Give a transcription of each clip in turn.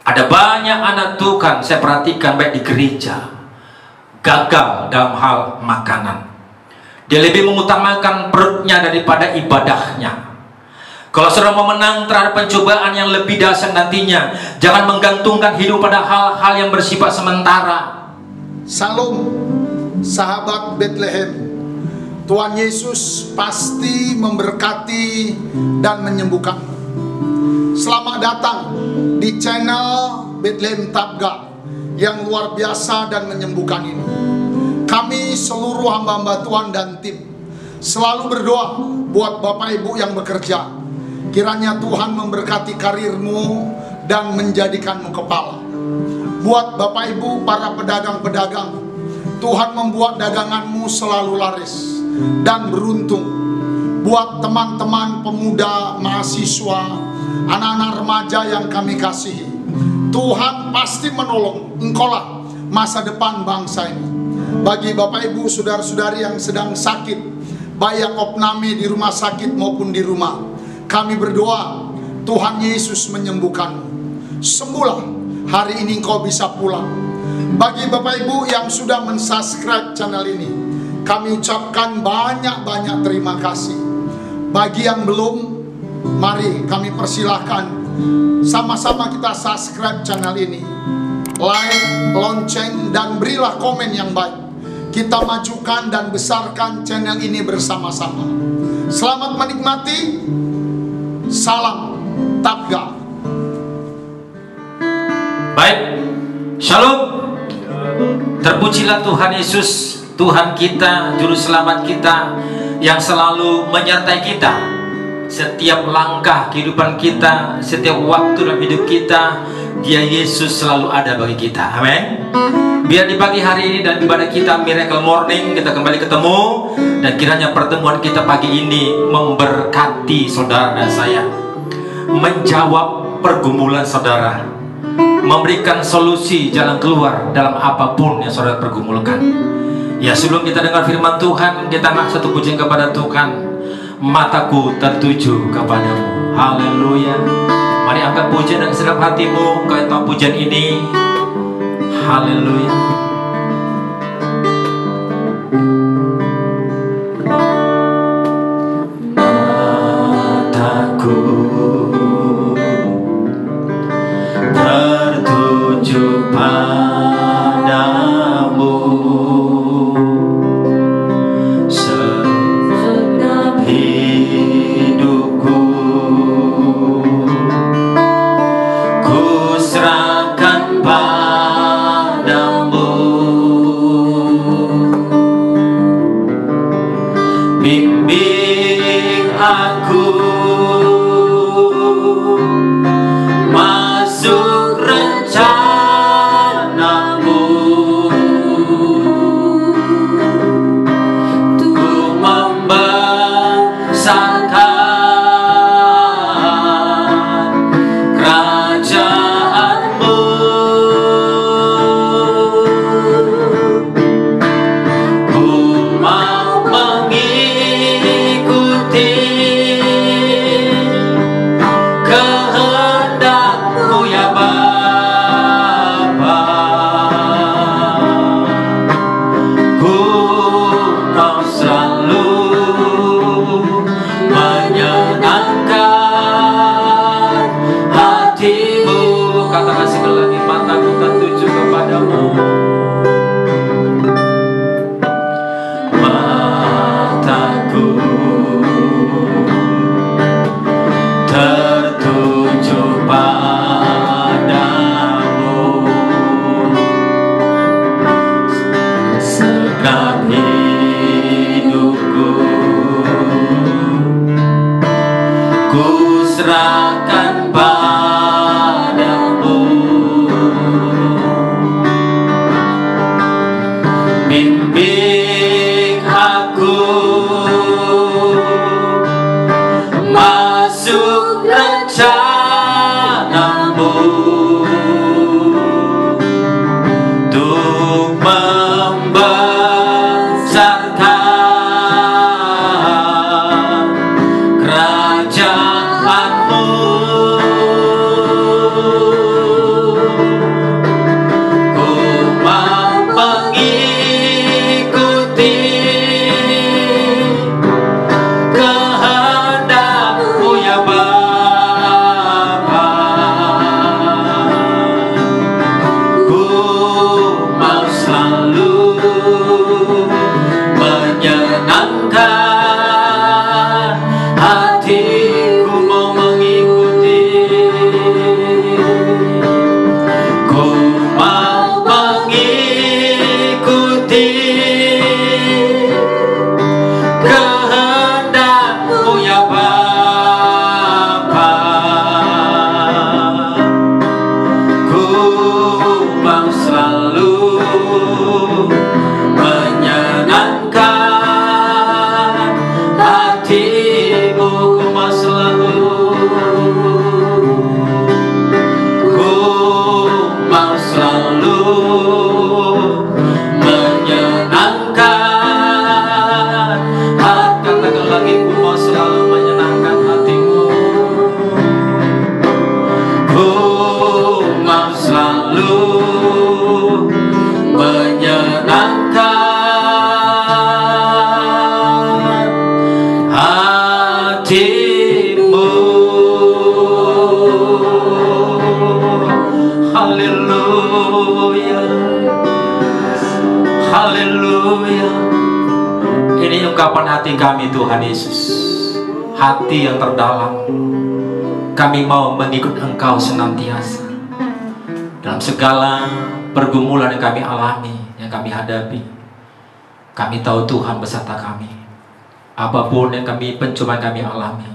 Ada banyak anak Tuhan saya perhatikan baik di gereja gagal dalam hal makanan. Dia lebih mengutamakan perutnya daripada ibadahnya. Kalau saudara mau menang terhadap pencobaan yang lebih dahsyat nantinya, jangan menggantungkan hidup pada hal-hal yang bersifat sementara. Salam, sahabat Bethlehem. Tuhan Yesus pasti memberkati dan menyembuhkan. Selamat datang di channel Bethlehem Tabga yang luar biasa dan menyembuhkan ini. Kami seluruh hamba-hamba Tuhan dan tim selalu berdoa buat Bapak Ibu yang bekerja. Kiranya Tuhan memberkati karirmu dan menjadikanmu kepala. Buat Bapak Ibu para pedagang-pedagang, Tuhan membuat daganganmu selalu laris dan beruntung. Buat teman-teman pemuda, mahasiswa, anak-anak remaja yang kami kasihi, Tuhan pasti menolong. Engkaulah masa depan bangsa ini. Bagi Bapak Ibu saudara-saudari yang sedang sakit, baik yang opname di rumah sakit maupun di rumah, kami berdoa Tuhan Yesus menyembuhkanmu. Sembuhlah, hari ini engkau bisa pulang. Bagi Bapak Ibu yang sudah mensubscribe channel ini, kami ucapkan banyak-banyak terima kasih. Bagi yang belum, mari kami persilahkan sama-sama kita subscribe channel ini, like, lonceng, dan berilah komen yang baik. Kita majukan dan besarkan channel ini bersama-sama. Selamat menikmati. Salam Tabga. Baik, shalom. Terpujilah Tuhan Yesus, Tuhan kita, Juru Selamat kita, yang selalu menyertai kita setiap langkah kehidupan kita, setiap waktu dalam hidup kita. Dia Yesus selalu ada bagi kita. Amin. Biar di pagi hari ini dan ibadah kita Miracle Morning kita kembali ketemu, dan kiranya pertemuan kita pagi ini memberkati saudara dan saya, menjawab pergumulan saudara, memberikan solusi jalan keluar dalam apapun yang saudara pergumulkan. Ya, sebelum kita dengar firman Tuhan, kita angkat satu pujian kepada Tuhan. Mataku tertuju kepadamu. Haleluya. Mari angkat pujian dengan segenap hatimu. Kau tahu pujian ini. Haleluya. Mataku tertuju padamu, segenap hidupku ku serahkan padamu. Bimbing aku masuk rencanamu, untuk membesarkan kerajaanmu. mau selalu menyenangkan hatimu, ku mau selalu, ku mau selalu menyenangkan hati. Katakan lagi, ku mau selalu menyenangkan hatimu, ku mau selalu menyenangkan hatimu. Haleluya, haleluya. Ini ungkapan hati kami Tuhan Yesus, hati yang terdalam. Kami mau mengikut Engkau senantiasa dalam segala pergumulan yang kami alami, yang kami hadapi. Kami tahu Tuhan beserta kami. Apapun yang pencobaan kami alami,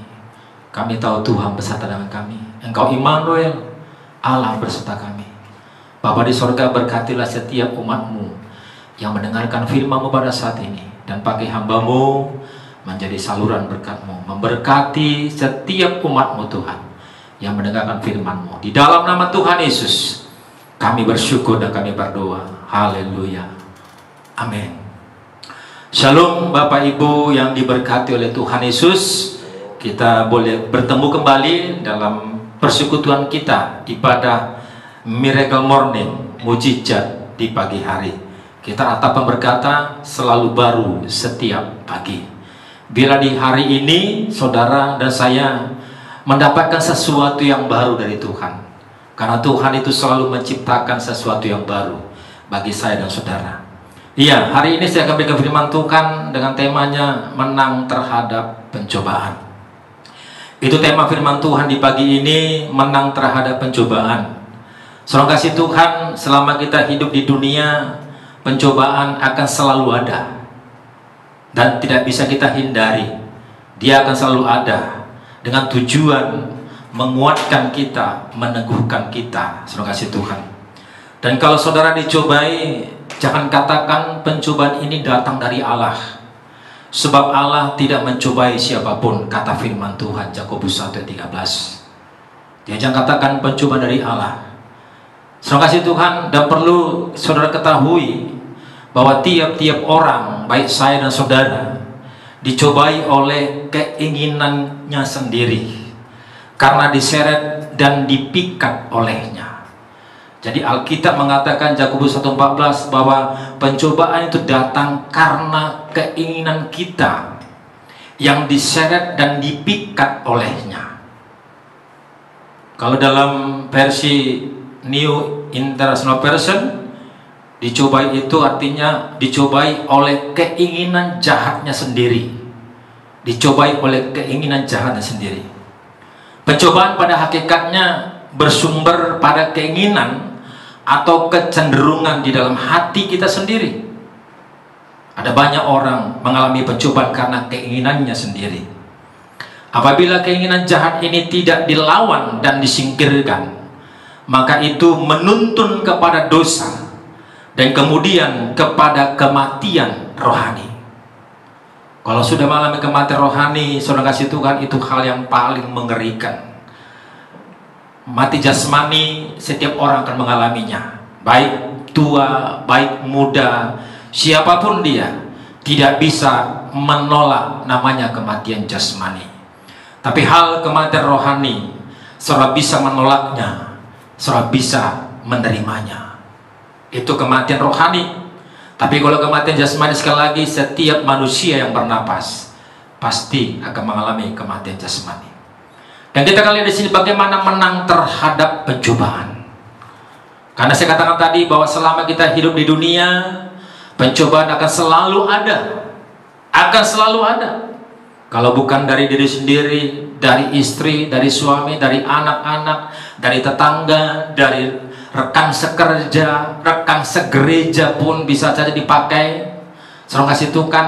kami tahu Tuhan beserta dengan kami. Engkau Immanuel, Allah beserta kami. Bapa di sorga, berkatilah setiap umat-Mu yang mendengarkan firman-Mu pada saat ini, dan pakai hamba-Mu menjadi saluran berkat-Mu, memberkati setiap umat-Mu Tuhan yang mendengarkan firman-Mu. Di dalam nama Tuhan Yesus kami bersyukur dan kami berdoa. Haleluya, amin. Shalom Bapak Ibu yang diberkati oleh Tuhan Yesus. Kita boleh bertemu kembali dalam persekutuan kita, ibadah Miracle Morning, mujizat di pagi hari. Kita atap berkata selalu baru setiap pagi. Bila di hari ini saudara dan saya mendapatkan sesuatu yang baru dari Tuhan, karena Tuhan itu selalu menciptakan sesuatu yang baru bagi saya dan saudara. Iya, hari ini saya akan berikan firman Tuhan dengan temanya menang terhadap pencobaan. Itu tema firman Tuhan di pagi ini, menang terhadap pencobaan. Saudara kasih Tuhan, selama kita hidup di dunia, pencobaan akan selalu ada dan tidak bisa kita hindari. Dia akan selalu ada dengan tujuan menguatkan kita, meneguhkan kita. Saudara kasih Tuhan. Dan kalau saudara dicobai, jangan katakan pencobaan ini datang dari Allah, sebab Allah tidak mencobai siapapun, kata firman Tuhan Yakobus 1:13. Dia jangan katakan pencobaan dari Allah. Saudara kasih Tuhan, dan perlu saudara ketahui bahwa tiap-tiap orang, baik saya dan saudara, dicobai oleh keinginannya sendiri, karena diseret dan dipikat olehnya. Jadi Alkitab mengatakan Yakobus 1:14 bahwa pencobaan itu datang karena keinginan kita yang diseret dan dipikat olehnya. Kalau dalam versi New International Version, dicobai itu artinya dicobai oleh keinginan jahatnya sendiri. Dicobai oleh keinginan jahatnya sendiri. Pencobaan pada hakikatnya bersumber pada keinginan atau kecenderungan di dalam hati kita sendiri. Ada banyak orang mengalami pencobaan karena keinginannya sendiri. Apabila keinginan jahat ini tidak dilawan dan disingkirkan, maka itu menuntun kepada dosa dan kemudian kepada kematian rohani. Kalau sudah mengalami kematian rohani, saudara kasih Tuhan, itu hal yang paling mengerikan. Mati jasmani setiap orang akan mengalaminya, baik tua, baik muda, siapapun dia tidak bisa menolak namanya kematian jasmani. Tapi hal kematian rohani, saudara bisa menolaknya, saudara bisa menerimanya. Itu kematian rohani. Tapi kalau kematian jasmani, sekali lagi, setiap manusia yang bernapas pasti akan mengalami kematian jasmani. Dan kita akan lihat di sini bagaimana menang terhadap pencobaan. Karena saya katakan tadi bahwa selama kita hidup di dunia, pencobaan akan selalu ada. Akan selalu ada. Kalau bukan dari diri sendiri, dari istri, dari suami, dari anak-anak, dari tetangga, dari rekan sekerja, rekan segereja pun bisa saja dipakai. Saudara kasih Tuhan,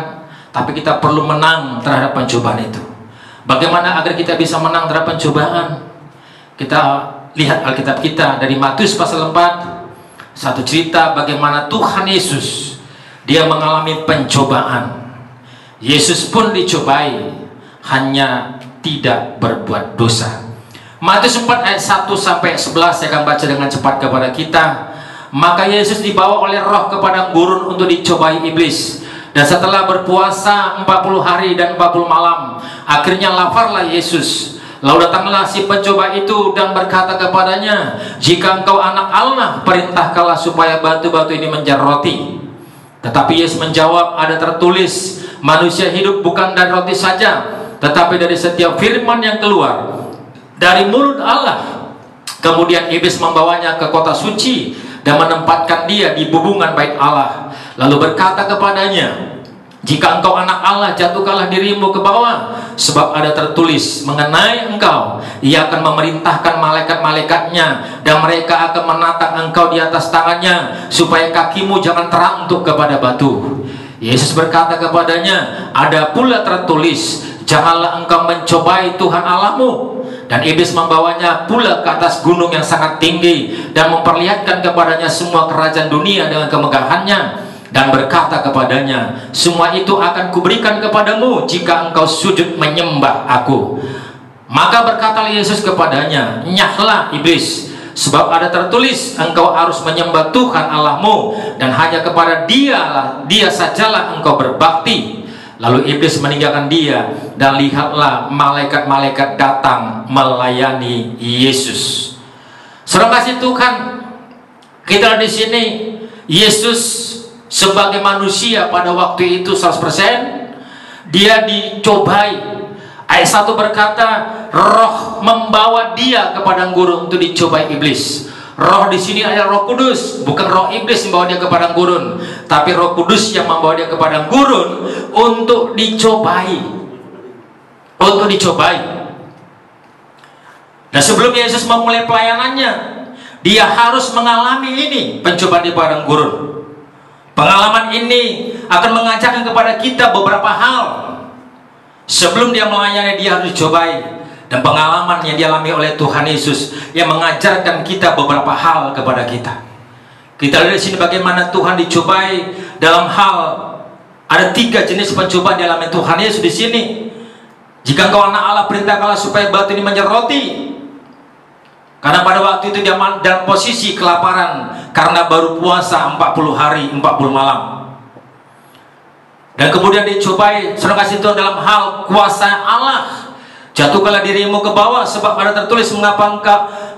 tapi kita perlu menang terhadap pencobaan itu. Bagaimana agar kita bisa menang terhadap pencobaan? Kita lihat Alkitab kita dari Matius pasal 4. satu cerita bagaimana Tuhan Yesus dia mengalami pencobaan. Yesus pun dicobai, hanya tidak berbuat dosa. Matius 4 ayat 1 sampai 11 saya akan baca dengan cepat kepada kita. Maka Yesus dibawa oleh Roh ke padang gurun untuk dicobai iblis. Dan setelah berpuasa 40 hari dan 40 malam, akhirnya laparlah Yesus. Lalu datanglah si pencoba itu dan berkata kepadanya, "Jika engkau anak Allah, perintahkanlah supaya batu-batu ini menjadi roti." Tetapi Yesus menjawab, "Ada tertulis, manusia hidup bukan dari roti saja, tetapi dari setiap firman yang keluar dari mulut Allah." Kemudian iblis membawanya ke kota suci dan menempatkan dia di bubungan bait Allah. Lalu berkata kepadanya, "Jika engkau anak Allah, jatuhkanlah dirimu ke bawah, sebab ada tertulis mengenai engkau, Ia akan memerintahkan malaikat-malaikatnya, dan mereka akan menatang engkau di atas tangannya, supaya kakimu jangan terantuk kepada batu." Yesus berkata kepadanya, "Ada pula tertulis, janganlah engkau mencobai Tuhan Allahmu." Dan iblis membawanya pula ke atas gunung yang sangat tinggi dan memperlihatkan kepadanya semua kerajaan dunia dengan kemegahannya, dan berkata kepadanya, "Semua itu akan kuberikan kepadamu jika engkau sujud menyembah aku." Maka berkatalah Yesus kepadanya, "Nyahlah iblis, sebab ada tertulis, engkau harus menyembah Tuhan Allahmu, dan hanya kepada Dia sajalah engkau berbakti." Lalu iblis meninggalkan dia, dan lihatlah malaikat-malaikat datang melayani Yesus. Saudara kasih Tuhan, kita di sini Yesus sebagai manusia pada waktu itu 100%, dia dicobai. Ayat 1 berkata, Roh membawa dia ke padang gurun untuk dicobai iblis. Roh di sini adalah Roh Kudus, bukan roh iblis yang membawa dia ke padang gurun, tapi Roh Kudus yang membawa dia ke padang gurun untuk dicobai. Untuk dicobai. Nah, sebelum Yesus memulai pelayanannya, dia harus mengalami ini, pencobaan di padang gurun. Pengalaman ini akan mengajarkan kepada kita beberapa hal. Sebelum dia melayani, dia harus dicobai. Dan pengalaman yang dialami oleh Tuhan Yesus yang mengajarkan kita beberapa hal kepada kita. Kita lihat di sini bagaimana Tuhan dicobai dalam hal, ada 3 jenis pencobaan dialami Tuhan Yesus di sini. Jika engkau anak Allah, perintahkanlah supaya batu ini menjadi roti. Karena pada waktu itu dia dalam posisi kelaparan karena baru puasa 40 hari 40 malam. Dan kemudian dicobai, saudara kasih Tuhan, dalam hal kuasa Allah. Jatuhkanlah dirimu ke bawah, sebab ada tertulis,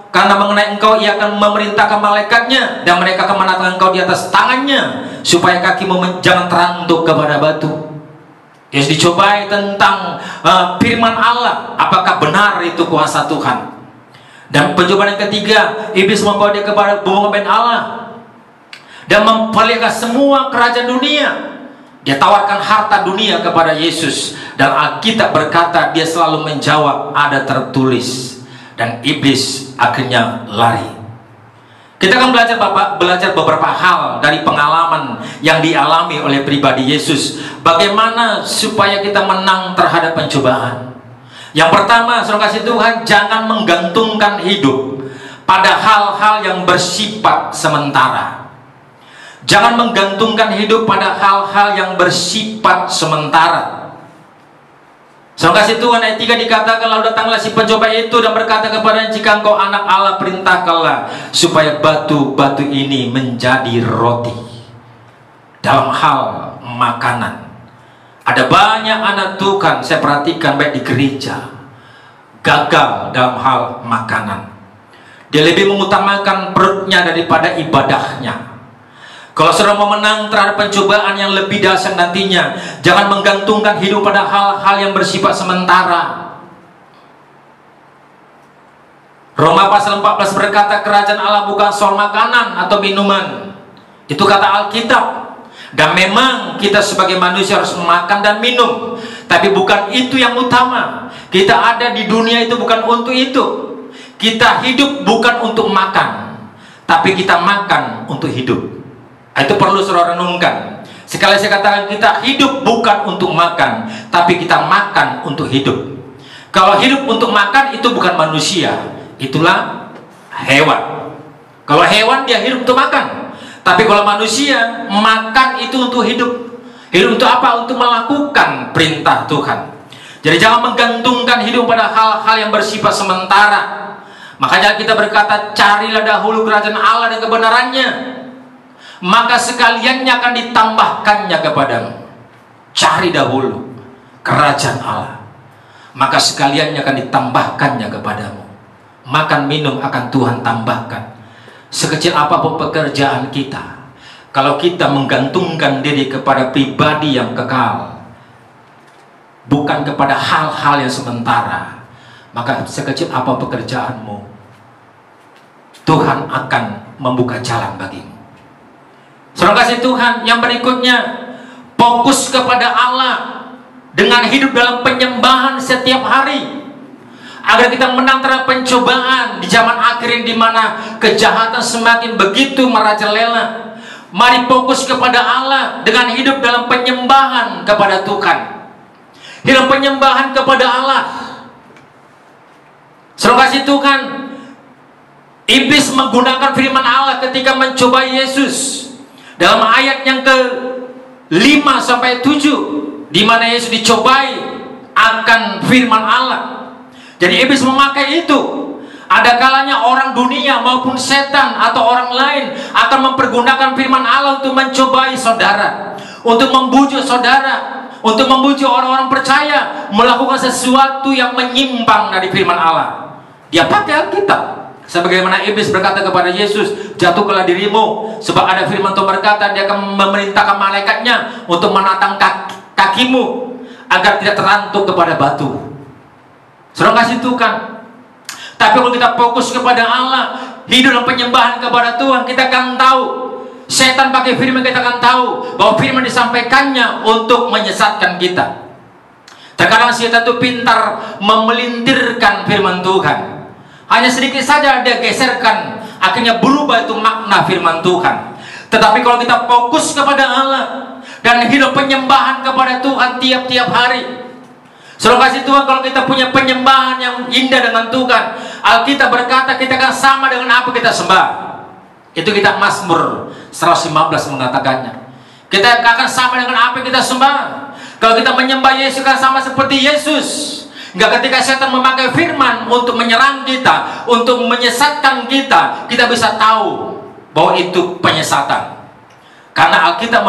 karena mengenai engkau Ia akan memerintahkan malaikatnya, dan mereka akan menatang engkau di atas tangannya, supaya kakimu jangan terantuk kepada batu. Yesus dicobai tentang firman Allah, apakah benar itu kuasa Tuhan. Dan pencobaan yang ketiga, iblis membawa dia kepada bubungan bait Allah dan memperlihatkan semua kerajaan dunia. Dia tawarkan harta dunia kepada Yesus, dan Alkitab berkata dia selalu menjawab, "Ada tertulis." Dan iblis akhirnya lari. Kita akan belajar beberapa hal dari pengalaman yang dialami oleh pribadi Yesus, bagaimana supaya kita menang terhadap pencobaan. Yang pertama, saudara kasih Tuhan, jangan menggantungkan hidup pada hal-hal yang bersifat sementara. Jangan menggantungkan hidup pada hal-hal yang bersifat sementara. Saudara kasih Tuhan, ayat 3 dikatakan, lalu datanglah si pencoba itu dan berkata kepadanya, "Jika engkau anak Allah, perintahkanlah supaya batu-batu ini menjadi roti." Dalam hal makanan, ada banyak anak Tuhan, saya perhatikan baik di gereja, gagal dalam hal makanan. Dia lebih mengutamakan perutnya daripada ibadahnya. Kalau saudara mau menang terhadap pencobaan yang lebih dahsyat nantinya, jangan menggantungkan hidup pada hal-hal yang bersifat sementara. Roma pasal 14 berkata, kerajaan Allah bukan soal makanan atau minuman. Itu kata Alkitab. Dan memang kita sebagai manusia harus makan dan minum, tapi bukan itu yang utama. Kita ada di dunia itu bukan untuk itu. Kita hidup bukan untuk makan, tapi kita makan untuk hidup. Itu perlu saudara renungkan. Sekali saya katakan, kita hidup bukan untuk makan, tapi kita makan untuk hidup. Kalau hidup untuk makan, itu bukan manusia, itulah hewan. Kalau hewan dia hidup untuk makan. Tapi kalau manusia makan itu untuk hidup. Hidup untuk apa? Untuk melakukan perintah Tuhan. Jadi jangan menggantungkan hidup pada hal-hal yang bersifat sementara. Makanya kita berkata, carilah dahulu kerajaan Allah dan kebenarannya, maka sekaliannya akan ditambahkannya kepadamu. Cari dahulu kerajaan Allah, maka sekaliannya akan ditambahkannya kepadamu. Makan minum akan Tuhan tambahkan. Sekecil apapun pekerjaan kita, kalau kita menggantungkan diri kepada pribadi yang kekal, bukan kepada hal-hal yang sementara, maka sekecil apa pekerjaanmu, Tuhan akan membuka jalan bagimu. Saudara kasih Tuhan, yang berikutnya, fokus kepada Allah dengan hidup dalam penyembahan setiap hari, agar kita menang terhadap pencobaan di zaman akhir di mana kejahatan semakin begitu merajalela. Mari fokus kepada Allah dengan hidup dalam penyembahan kepada Tuhan, dalam penyembahan kepada Allah. Saudara kasih Tuhan, iblis menggunakan firman Allah ketika mencobai Yesus dalam ayat yang ke-5 sampai 7, di mana Yesus dicobai akan firman Allah. Jadi iblis memakai itu. Ada kalanya orang dunia maupun setan atau orang lain akan mempergunakan firman Allah untuk mencobai saudara, untuk membujuk saudara, untuk membujuk orang-orang percaya melakukan sesuatu yang menyimpang dari firman Allah. Dia pakai Alkitab. Sebagaimana iblis berkata kepada Yesus, jatuhkanlah dirimu, sebab ada firman Tuhan berkata, dia akan memerintahkan malaikatnya untuk menatang kakimu agar tidak terantuk kepada batu. Saudara kasih Tuhan. Tapi kalau kita fokus kepada Allah, hidup dalam penyembahan kepada Tuhan, kita akan tahu. Setan pakai firman, kita akan tahu bahwa firman disampaikannya untuk menyesatkan kita. Terkadang setan itu pintar memelintirkan firman Tuhan. Hanya sedikit saja dia geserkan, akhirnya berubah itu makna firman Tuhan. Tetapi kalau kita fokus kepada Allah dan hidup penyembahan kepada Tuhan tiap-tiap hari, saudara kasih Tuhan, kalau kita punya penyembahan yang indah dengan Tuhan, Alkitab berkata kita akan sama dengan apa kita sembah. Itu kita Mazmur 115 mengatakannya. Kita akan sama dengan apa yang kita sembah. Kalau kita menyembah Yesus akan sama seperti Yesus. Enggak, ketika setan memakai firman untuk menyerang kita, untuk menyesatkan kita, kita bisa tahu bahwa itu penyesatan. Karena Alkitab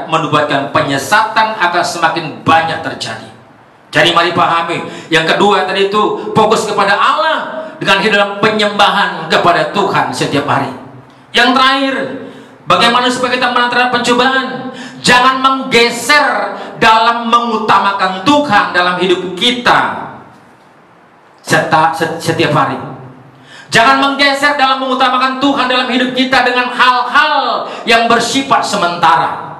menubuatkan penyesatan akan semakin banyak terjadi. Jadi mari pahami. Yang kedua tadi itu fokus kepada Allah dengan hidup dalam penyembahan kepada Tuhan setiap hari. Yang terakhir, bagaimana supaya kita menang terhadap pencobaan? Jangan menggeser dalam mengutamakan Tuhan dalam hidup kita setiap hari. Jangan menggeser dalam mengutamakan Tuhan dalam hidup kita dengan hal-hal yang bersifat sementara.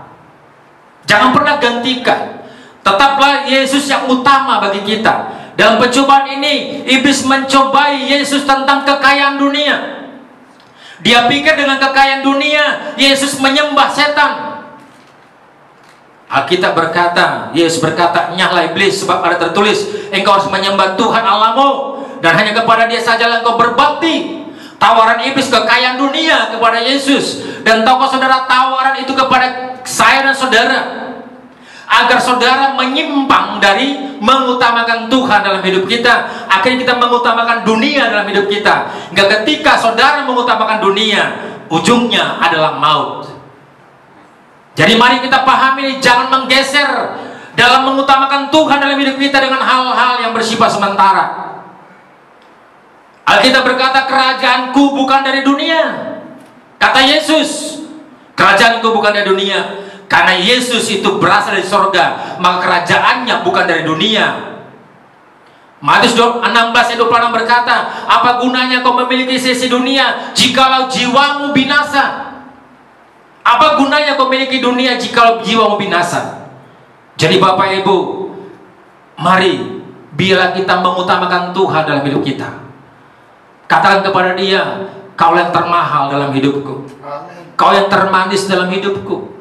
Jangan pernah gantikan. Tetaplah Yesus yang utama bagi kita. Dalam pencobaan ini, iblis mencobai Yesus tentang kekayaan dunia. Dia pikir dengan kekayaan dunia Yesus menyembah setan. Alkitab berkata, Yesus berkata, nyahlah iblis, sebab ada tertulis, engkau harus menyembah Tuhan Allahmu, dan hanya kepada Dia sajalah engkau berbakti. Tawaran iblis kekayaan dunia kepada Yesus. Dan tahukah saudara, tawaran itu kepada saya dan saudara, agar saudara menyimpang dari mengutamakan Tuhan dalam hidup kita. Akhirnya kita mengutamakan dunia dalam hidup kita. Hingga ketika saudara mengutamakan dunia, ujungnya adalah maut. Jadi mari kita pahami, jangan menggeser dalam mengutamakan Tuhan dalam hidup kita dengan hal-hal yang bersifat sementara. Alkitab berkata, kerajaanku bukan dari dunia. Kata Yesus, kerajaanku bukan dari dunia. Karena Yesus itu berasal dari sorga, maka kerajaannya bukan dari dunia. Matius 16 ayat 26 berkata, apa gunanya kau memiliki seisi dunia jikalau jiwamu binasa? Apa gunanya kau memiliki dunia jikalau jiwamu binasa? Jadi Bapak Ibu, mari biarlah kita mengutamakan Tuhan dalam hidup kita. Katakan kepada Dia, kau yang termahal dalam hidupku, kau yang termanis dalam hidupku,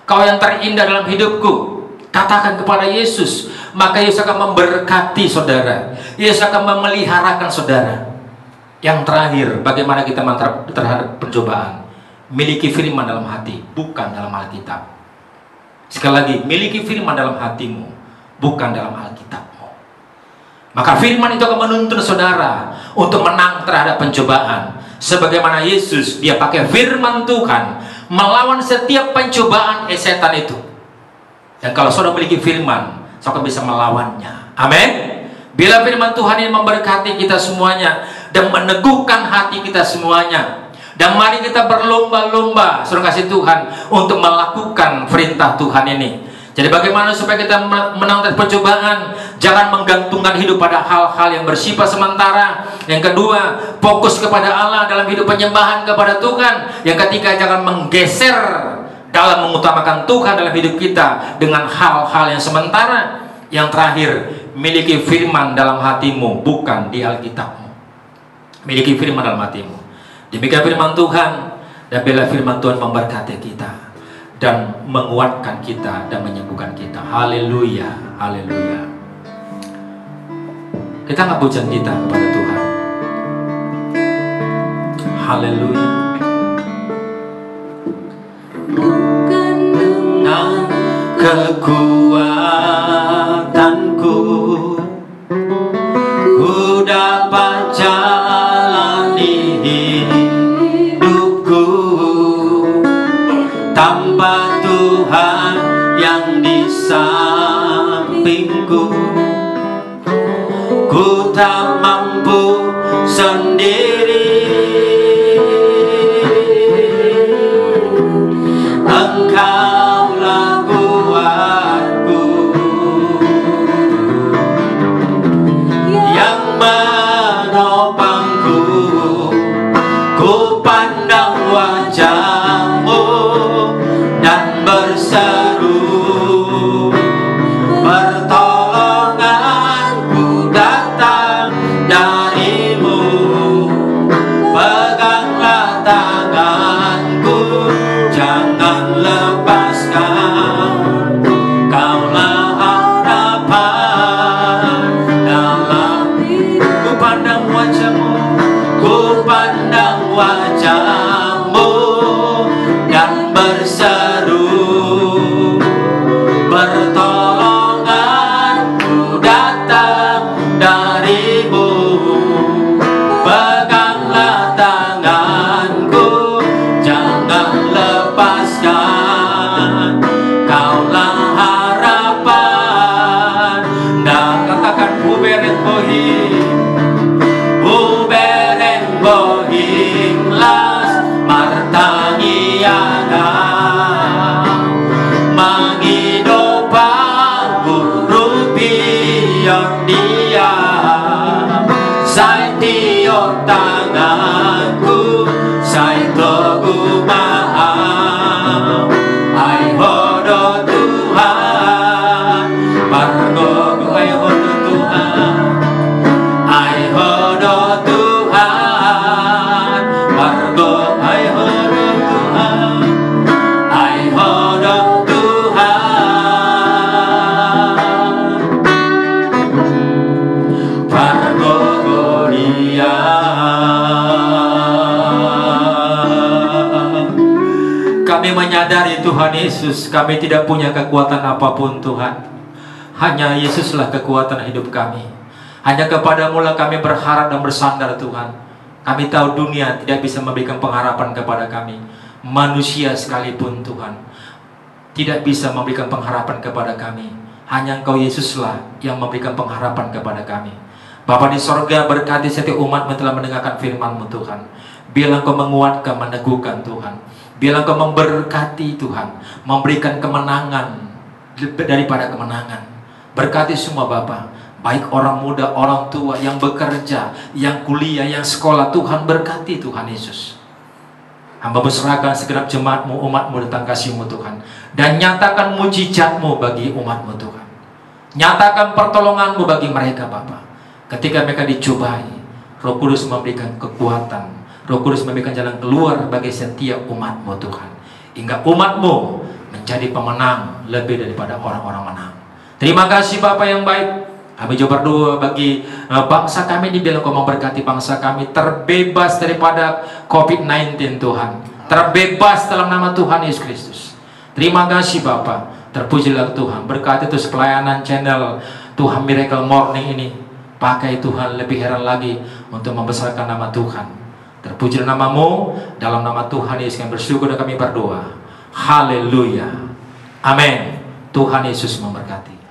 kau yang terindah dalam hidupku. Katakan kepada Yesus, maka Yesus akan memberkati saudara. Yesus akan memeliharakan saudara. Yang terakhir, bagaimana kita terhadap pencobaan? miliki firman dalam hati, bukan dalam Alkitab. Sekali lagi, miliki firman dalam hatimu, bukan dalam Alkitabmu. Maka firman itu akan menuntun saudara untuk menang terhadap pencobaan. Sebagaimana Yesus, dia pakai firman Tuhan melawan setiap pencobaan setan itu. Dan kalau saudara memiliki firman, saudara bisa melawannya. Amin. Bila firman Tuhan ini memberkati kita semuanya dan meneguhkan hati kita semuanya. Dan mari kita berlomba-lomba, saudara kasih Tuhan, untuk melakukan perintah Tuhan ini. Jadi bagaimana supaya kita menang dari pencobaan? Jangan menggantungkan hidup pada hal-hal yang bersifat sementara. Yang kedua, fokus kepada Allah dalam hidup penyembahan kepada Tuhan. Yang ketiga, jangan menggeser dalam mengutamakan Tuhan dalam hidup kita dengan hal-hal yang sementara. Yang terakhir, miliki firman dalam hatimu, bukan di Alkitabmu. Miliki firman dalam hatimu. Demikian firman Tuhan, dan bila firman Tuhan memberkati kita dan menguatkan kita dan menyembuhkan kita. Haleluya, haleluya. Kita angkat pujian kita kepada Tuhan. Haleluya. Bukan dengan kekuatanku ku dapat jalani hidupku tanpa Tuhan yang di sampingku. Ku tak mampu sendiri, Engkaulah kuatku yang menopangku. Ku pandang wajah-Mu dan berseru, pertolonganku datang dari-Mu. Peganglah tanganku, jangan lepaskan. Kaulah harapan dalam ku pandang wajah-Mu, ku pandang wajah-Mu dan berseru, pertolonganku datang dari-Mu. Peganglah tanganku, jangan lepaskan. Kaulah harapan. Dan katakan bubereng bohing, bubereng bohing las martangiana, mangidopang rupion dia. Sai tiok tanganku, sai togu maaf. Ai hodo Tuhan, pargogo ai hodo Tuhan. Ai hodo Tuhan, pargo ai hodo Tuhan. Ai hodo Tuhan, pargogo dia. Kami menyadari Tuhan Yesus, kami tidak punya kekuatan apapun Tuhan. Hanya Yesuslah kekuatan hidup kami. Hanya kepadamu lah kami berharap dan bersandar Tuhan. Kami tahu dunia tidak bisa memberikan pengharapan kepada kami. Manusia sekalipun Tuhan tidak bisa memberikan pengharapan kepada kami. Hanya Engkau Yesuslah yang memberikan pengharapan kepada kami. Bapa di sorga, berkati setiap umat-Mu telah mendengarkan firman-Mu Tuhan. Biarlah Engkau menguatkan, meneguhkan Tuhan. Biarlah Engkau memberkati Tuhan, memberikan kemenangan daripada kemenangan. Berkati semua Bapa, baik orang muda, orang tua, yang bekerja, yang kuliah, yang sekolah. Tuhan berkati Tuhan Yesus. Hamba berserahkan segenap jemaat-Mu, umat-Mu datang kasih-Mu Tuhan. Dan nyatakan mujizat-Mu bagi umat-Mu Tuhan. Nyatakan pertolongan-Mu bagi mereka Bapa. Ketika mereka dicobai, Roh Kudus memberikan kekuatan. Roh Kudus memberikan jalan keluar bagi setiap umat-Mu Tuhan. Hingga umat-Mu menjadi pemenang lebih daripada orang-orang menang. Terima kasih Bapa yang baik. Kami juga berdoa bagi bangsa kami ini. Biarlah Kau memberkati bangsa kami terbebas daripada COVID-19 Tuhan. terbebas dalam nama Tuhan Yesus Kristus. Terima kasih Bapak, terpujilah Tuhan. Berkati terus pelayanan channel Tuhan Miracle Morning ini. Pakai Tuhan lebih heran lagi untuk membesarkan nama Tuhan. Terpujilah namamu, dalam nama Tuhan Yesus yang bersyukur dan kami berdoa. Haleluya. Amin. Tuhan Yesus memberkati.